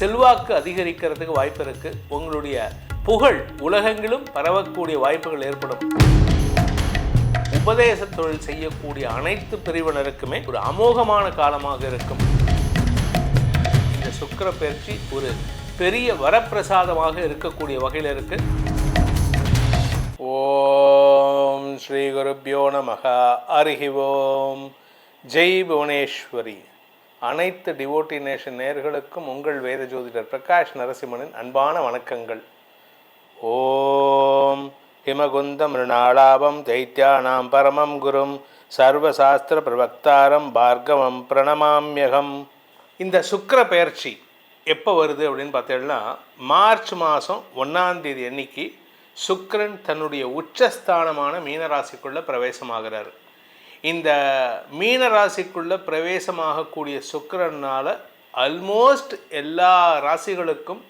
செல்வாக்கு அதிகரிக்கிறதுக்கு வாய்ப்பு இருக்குது. உங்களுடைய புகழ் உலகெங்கிலும் பரவக்கூடிய வாய்ப்புகள் ஏற்படும். உபதேச தொழில் செய்யக்கூடிய அனைத்து பிரிவினருக்குமே ஒரு அமோகமான காலமாக இருக்கும். இந்த சுக்கிர பயிற்சி ஒரு பெரிய வரப்பிரசாதமாக இருக்கக்கூடிய வகையில் இருக்கு. ஓம் ஸ்ரீ குருப்யோ நமஹ. ஹரி ஓம். ஜெய் புவனேஸ்வரி. அனைத்து டிவோட்டி நேஷன் நேயர்களுக்கும் உங்கள் வேத ஜோதிடர் பிரகாஷ் நரசிம்மனின் அன்பான வணக்கங்கள். ஓம் ஹிமகுந்த மிருணாளாபம் தைத்யானாம் பரமம் குரும் சர்வசாஸ்திர பிரவக்தாரம் பார்கவம் பிரணமாம்யகம். இந்த சுக்கிர பெயர்ச்சி எப்போ வருது அப்படின்னு பார்த்தீங்கன்னா, மார்ச் மாதம் 1ஆம் தேதி அன்னைக்கு சுக்கிரன் தன்னுடைய உச்சஸ்தானமான மீனராசிக்குள்ளே பிரவேசமாகிறார். இந்த மீனராசிக்குள்ளே பிரவேசமாகக்கூடிய சுக்கிரனால் ஆல்மோஸ்ட் எல்லா ராசிகளுக்கும்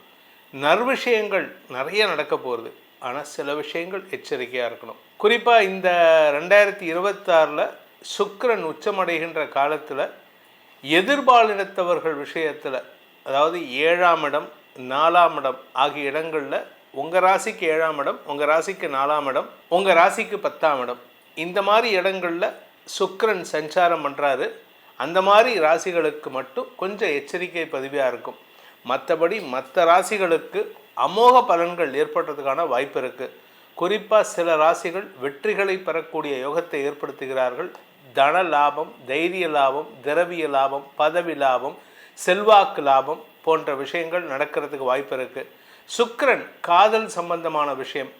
நற்விஷயங்கள் நிறைய நடக்க போகிறது. ஆனால் சில விஷயங்கள் எச்சரிக்கையாக இருக்கணும். குறிப்பாக இந்த 2026 சுக்கிரன் உச்சமடைகின்ற காலத்தில் எதிர்பாலினத்தவர்கள் விஷயத்தில், அதாவது 7ஆம் இடம் 4ஆம் இடம் ஆகிய இடங்களில் உங்கள் ராசிக்கு 7ஆம் இடம், உங்கள் ராசிக்கு 4ஆம் இடம், உங்கள் ராசிக்கு 10ஆம் இடம், இந்த மாதிரி இடங்களில் சுக்கிரன் சஞ்சாரம் பண்ணுறாரு. அந்த மாதிரி ராசிகளுக்கு மட்டும் கொஞ்சம் எச்சரிக்கை பதிவாக இருக்கும். மற்றபடி மற்ற ராசிகளுக்கு அமோக பலன்கள் ஏற்படுறதுக்கான வாய்ப்பு இருக்குது. குறிப்பாக சில ராசிகள் வெற்றிகளை பெறக்கூடிய யோகத்தை ஏற்படுத்துகிறார்கள். தன லாபம், தைரிய லாபம், திரவிய லாபம், பதவி லாபம், செல்வாக்கு லாபம் போன்ற விஷயங்கள் நடக்கிறதுக்கு வாய்ப்பு இருக்குது. சுக்கிரன் காதல் சம்பந்தமான விஷயம்,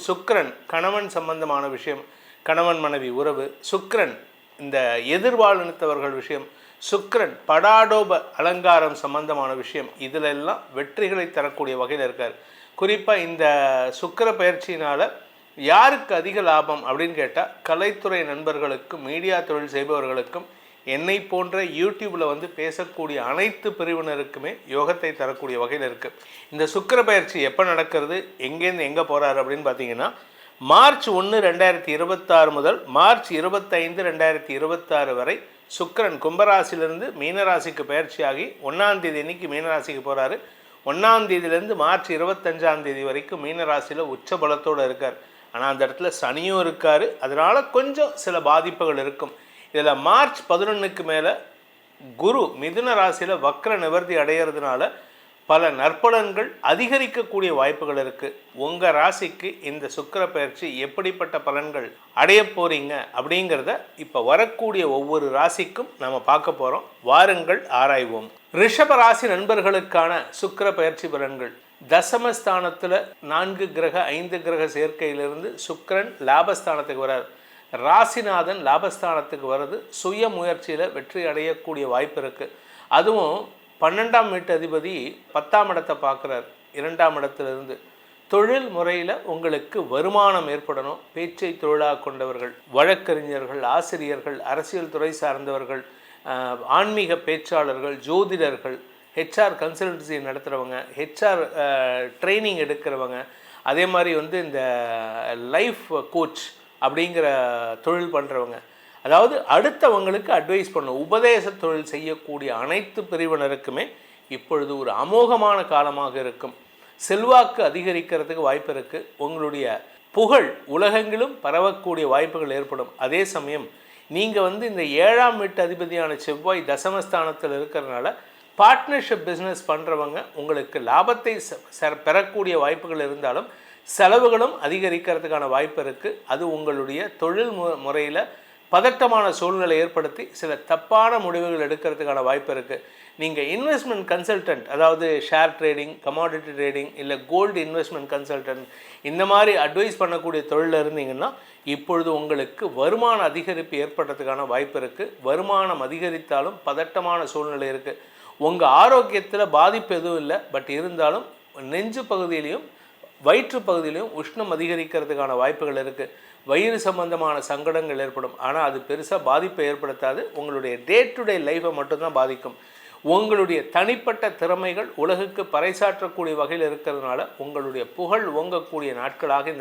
சுக்கிரன் கணவன் சம்பந்தமான விஷயம், கணவன் மனைவி உறவு, சுக்கிரன் இந்த எதிர்வாழ்த்தவர்கள் விஷயம், சுக்கிரன் படாடோப அலங்காரம் சம்பந்தமான விஷயம், இதிலெல்லாம் வெற்றிகளை தரக்கூடிய வகையில் இருக்கார். குறிப்பாக இந்த சுக்கிர பயிற்சியினால் யாருக்கு அதிக லாபம் அப்படின்னு கேட்டால், கலைத்துறை நண்பர்களுக்கும் மீடியா தொழில் செய்பவர்களுக்கும் என்னை போன்ற யூடியூப்பில் பேசக்கூடிய அனைத்து பிரிவினருக்குமே யோகத்தை தரக்கூடிய வகையில் இருக்குது. இந்த சுக்கிர பயிற்சி எப்போ நடக்கிறது, எங்கேருந்து எங்கே போகிறாரு அப்படின்னு பார்த்தீங்கன்னா, மார்ச் 1, 2026 முதல் மார்ச் 25, 2026 வரை சுக்கிரன் கும்பராசிலிருந்து மீனராசிக்கு பயிற்சியாகி 1ஆம் தேதி அன்னைக்கு மீனராசிக்கு போகிறாரு. 1ஆம் தேதியிலேருந்து மார்ச் 25ஆம் தேதி வரைக்கும் மீனராசியில் உச்ச பலத்தோடு இருக்கார். ஆனால் அந்த இடத்துல சனியும் இருக்கார். அதனால் கொஞ்சம் சில பாதிப்புகள் இருக்கும். இதில் மார்ச் 11க்கு மேலே குரு மிதுன ராசியில் வக்ர நிவர்த்தி அடைகிறதுனால பல நற்பலன்கள் அதிகரிக்கக்கூடிய வாய்ப்புகள் இருக்குது. உங்கள் ராசிக்கு இந்த சுக்கிர பயிற்சி எப்படிப்பட்ட பலன்கள் அடைய போகிறீங்க அப்படிங்கிறத இப்போ வரக்கூடிய ஒவ்வொரு ராசிக்கும் நம்ம பார்க்க போகிறோம். வாருங்கள் ஆராய்வோம். ரிஷப ராசி நண்பர்களுக்கான சுக்கிர பயிற்சி பலன்கள். தசமஸ்தானத்தில் 4 கிரக 5 கிரக சேர்க்கையிலிருந்து சுக்கிரன் லாபஸ்தானத்துக்கு வரார். ராசிநாதன் லாபஸ்தானத்துக்கு வர்றது சுய முயற்சியில் வெற்றி அடையக்கூடிய வாய்ப்பு இருக்குது. அதுவும் 12ஆம் வீட்டு அதிபதி 10ஆம் இடத்தை பார்க்குறார். 2ஆம் இடத்திலிருந்து தொழில் முறையில் உங்களுக்கு வருமானம் ஏற்படணும். பேச்சை தொழிலாக கொண்டவர்கள், வழக்கறிஞர்கள், ஆசிரியர்கள், அரசியல் துறை சார்ந்தவர்கள், ஆன்மீக பேச்சாளர்கள், ஜோதிடர்கள், ஹெச்ஆர் கன்சல்டன்சி நடத்துகிறவங்க, ஹெச்ஆர் ட்ரைனிங் எடுக்கிறவங்க, அதே மாதிரி இந்த லைஃப் கோச் அப்படிங்கிற தொழில் பண்ணுறவங்க, அதாவது அடுத்தவங்களுக்கு அட்வைஸ் பண்ணும் உபதேச தொழில் செய்யக்கூடிய அனைத்து பிரிவினருக்குமே இப்பொழுது ஒரு அமோகமான காலமாக இருக்கும். செல்வாக்கு அதிகரிக்கிறதுக்கு வாய்ப்பு இருக்குது. உங்களுடைய புகழ் உலகெங்கிலும் பரவக்கூடிய வாய்ப்புகள் ஏற்படும். அதே சமயம் நீங்கள் இந்த 7ஆம் வீட்டு அதிபதியான செவ்வாய் தசமஸ்தானத்தில் இருக்கிறதுனால பார்ட்னர்ஷிப் பிஸ்னஸ் பண்ணுறவங்க உங்களுக்கு லாபத்தை பெறக்கூடிய வாய்ப்புகள் இருந்தாலும் செலவுகளும் அதிகரிக்கிறதுக்கான வாய்ப்பு இருக்குது. அது உங்களுடைய தொழில் முறையில் பதட்டமான சூழ்நிலை ஏற்படுத்தி சில தப்பான முடிவுகள் எடுக்கிறதுக்கான வாய்ப்பு இருக்குது. நீங்கள் இன்வெஸ்ட்மெண்ட் கன்சல்டன்ட், அதாவது ஷேர் ட்ரேடிங், கமாடிட்டி ட்ரேடிங், இல்லை கோல்டு இன்வெஸ்ட்மெண்ட் கன்சல்டன்ட், இந்த மாதிரி அட்வைஸ் பண்ணக்கூடிய தொழிலில் இருந்தீங்கன்னா இப்பொழுது உங்களுக்கு வருமான அதிகரிப்பு ஏற்படுறதுக்கான வாய்ப்பு இருக்குது. வருமானம் அதிகரித்தாலும் பதட்டமான சூழ்நிலை இருக்குது. உங்கள் ஆரோக்கியத்தில் பாதிப்பு எதுவும் இல்லை, பட் இருந்தாலும் நெஞ்சு பகுதியிலையும் வயிற்று பகுதியிலையும் உஷ்ணம் அதிகரிக்கிறதுக்கான வாய்ப்புகள் இருக்குது. வயிறு சம்பந்தமான சங்கடங்கள் ஏற்படும். ஆனால் அது பெருசாக பாதிப்பை ஏற்படுத்தாது. உங்களுடைய டே டு டே லைஃப்பை மட்டும்தான் பாதிக்கும். உங்களுடைய தனிப்பட்ட திறமைகள் உலகுக்கு பறைசாற்றக்கூடிய வகையில் இருக்கிறதுனால உங்களுடைய புகழ் ஓங்கக்கூடிய நாட்களாக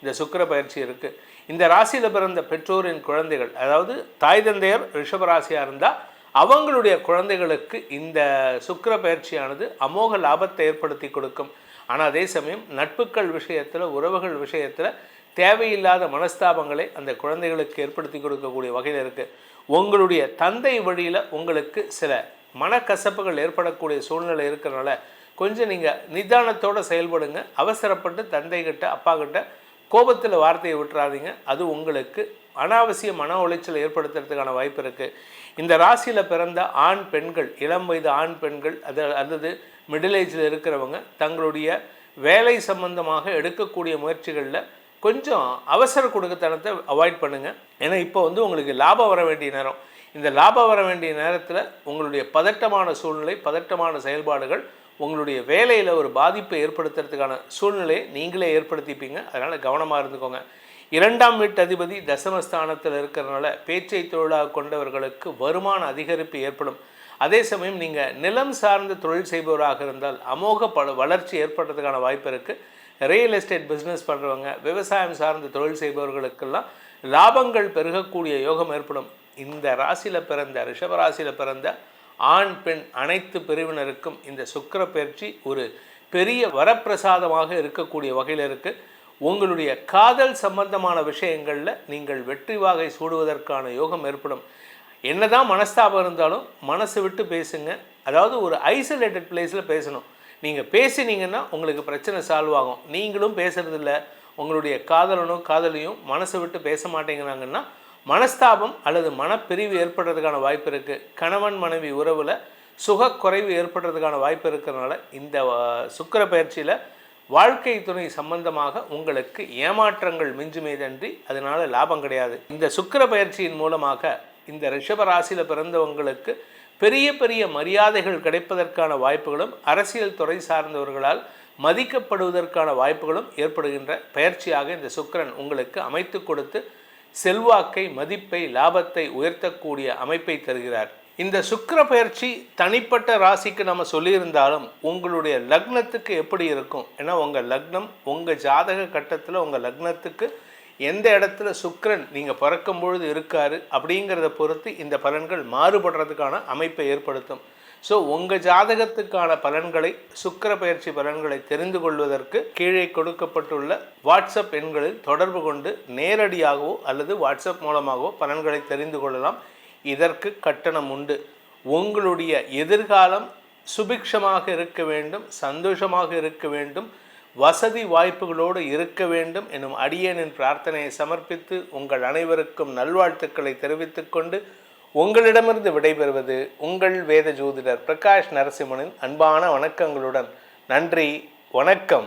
இந்த சுக்கிர பயிற்சி இருக்குது. இந்த ராசியில் பிறந்த பெற்றோரின் குழந்தைகள், அதாவது தாய் தந்தையர் ரிஷபராசியாக இருந்தால் அவங்களுடைய குழந்தைகளுக்கு இந்த சுக்கிர பயிற்சியானது அமோக லாபத்தை ஏற்படுத்தி கொடுக்கும். ஆனால் அதே சமயம் நட்புகள் விஷயத்தில், உறவுகள் விஷயத்தில் தேவையில்லாத மனஸ்தாபங்களை அந்த குழந்தைகளுக்கு ஏற்படுத்தி கொடுக்கக்கூடிய வகையில் இருக்குது. உங்களுடைய தந்தை வழியில் உங்களுக்கு சில மனக்கசப்புகள் ஏற்படக்கூடிய சூழ்நிலை இருக்கிறனால கொஞ்சம் நீங்கள் நிதானத்தோடு செயல்படுங்க. அவசரப்பட்டு தந்தைகிட்ட அப்பாக்கிட்ட கோபத்தில் வார்த்தையை விட்டுறாதீங்க. அது உங்களுக்கு அனாவசிய மன உளைச்சல் ஏற்படுத்துறதுக்கான வாய்ப்பு இருக்குது. இந்த ராசியில் பிறந்த ஆண் பெண்கள், இளம் வயது ஆண் பெண்கள் அல்லது மிடில் ஏஜில் இருக்கிறவங்க தங்களுடைய வேலை சம்பந்தமாக எடுக்கக்கூடிய முயற்சிகளில் கொஞ்சம் அவசர கொடுக்கத்தனத்தை அவாய்ட் பண்ணுங்கள். ஏன்னா இப்போ உங்களுக்கு லாபம் வர வேண்டிய நேரம். இந்த லாபம் வர வேண்டிய நேரத்தில் உங்களுடைய பதட்டமான சூழ்நிலை, பதட்டமான செயல்பாடுகள் உங்களுடைய வேலையில் ஒரு பாதிப்பை ஏற்படுத்துறதுக்கான சூழ்நிலையை நீங்களே ஏற்படுத்திப்பீங்க. அதனால் கவனமாக இருந்துக்கோங்க. 2ஆம் வீட்டு அதிபதி தசமஸ்தானத்தில் இருக்கிறதுனால பேச்சை தொழிலாக கொண்டவர்களுக்கு வருமான அதிகரிப்பு ஏற்படும். அதே சமயம் நீங்கள் நிலம் சார்ந்த தொழில் செய்பவராக இருந்தால் அமோக வளர்ச்சி ஏற்படுறதுக்கான வாய்ப்பு இருக்குது. ரியல் எஸ்டேட் பிஸ்னஸ் பண்ணுறவங்க, விவசாயம் சார்ந்த தொழில் செய்பவர்களுக்கெல்லாம் லாபங்கள் பெருகக்கூடிய யோகம் ஏற்படும். இந்த ராசியில் பிறந்த, ரிஷபராசியில் பிறந்த ஆண் பெண் அனைத்து பிரிவினருக்கும் இந்த சுக்கிர பயிற்சி ஒரு பெரிய வரப்பிரசாதமாக இருக்கக்கூடிய வகையில் இருக்குது. உங்களுடைய காதல் சம்பந்தமான விஷயங்களில் நீங்கள் வெற்றி வாகை சூடுவதற்கான யோகம் ஏற்படும். என்னதான் மனஸ்தாபம் இருந்தாலும் மனசு விட்டு பேசுங்க. அதாவது ஒரு ஐசோலேட்டட் பிளேஸில் பேசணும். நீங்கள் பேசினீங்கன்னா உங்களுக்கு பிரச்சனை சால்வ் ஆகும். நீங்களும் பேசுகிறதில்ல, உங்களுடைய காதலனும் காதலியும் மனசை விட்டு பேச மாட்டேங்கிறாங்கன்னா மனஸ்தாபம் அல்லது மனப்பிரிவு ஏற்படுறதுக்கான வாய்ப்பு இருக்குது. கணவன் மனைவி உறவில் சுகக்குறைவு ஏற்படுறதுக்கான வாய்ப்பு இருக்கிறதுனால இந்த சுக்கிர பயிற்சியில் வாழ்க்கை துணை சம்பந்தமாக உங்களுக்கு ஏமாற்றங்கள் மிஞ்சுமேதன்றி அதனால் லாபம் கிடையாது. இந்த சுக்கிர பயிற்சியின் மூலமாக இந்த ரிஷபராசியில் பிறந்தவங்களுக்கு பெரிய பெரிய மரியாதைகள் கிடைப்பதற்கான வாய்ப்புகளும், அரசியல் துறை சார்ந்தவர்களால் மதிக்கப்படுவதற்கான வாய்ப்புகளும் ஏற்படுகின்ற பயிற்சியாக இந்த சுக்கிரன் உங்களுக்கு அமைத்து கொடுத்து செல்வாக்கை, மதிப்பை, லாபத்தை உயர்த்தக்கூடிய அமைப்பை தருகிறார். இந்த சுக்கிர பயிற்சி தனிப்பட்ட ராசிக்கு நம்ம சொல்லியிருந்தாலும் உங்களுடைய லக்னத்துக்கு எப்படி இருக்கும்? ஏன்னா உங்கள் லக்னம், உங்கள் ஜாதக கட்டத்தில் உங்கள் லக்னத்துக்கு எந்த இடத்துல சுக்கிரன் நீங்கள் பிறக்கும் பொழுது இருக்காரு அப்படிங்கிறத பொறுத்து இந்த பலன்கள் மாறுபடுறதுக்கான அமைப்பை ஏற்படுத்தும். ஸோ உங்கள் ஜாதகத்துக்கான பலன்களை, சுக்கிர பயிற்சி பலன்களை தெரிந்து கொள்வதற்கு கீழே கொடுக்கப்பட்டுள்ள வாட்ஸ்அப் எண்களில் தொடர்பு கொண்டு நேரடியாகவோ அல்லது வாட்ஸ்அப் மூலமாகவோ பலன்களை தெரிந்து கொள்ளலாம். இதற்கு கட்டணம் உண்டு. உங்களுடைய எதிர்காலம் சுபிக்ஷமாக இருக்க வேண்டும், சந்தோஷமாக இருக்க வேண்டும், வசதி வாய்ப்புகளோடு இருக்க வேண்டும் எனும் அடியேனின் பிரார்த்தனையை சமர்ப்பித்து உங்கள் அனைவருக்கும் நல்வாழ்த்துக்களை தெரிவித்துக் கொண்டு உங்களிடமிருந்து விடைபெறுவது உங்கள் வேத ஜோதிடர் பிரகாஷ் நரசிம்மனின் அன்பான வணக்கங்களுடன். நன்றி, வணக்கம்.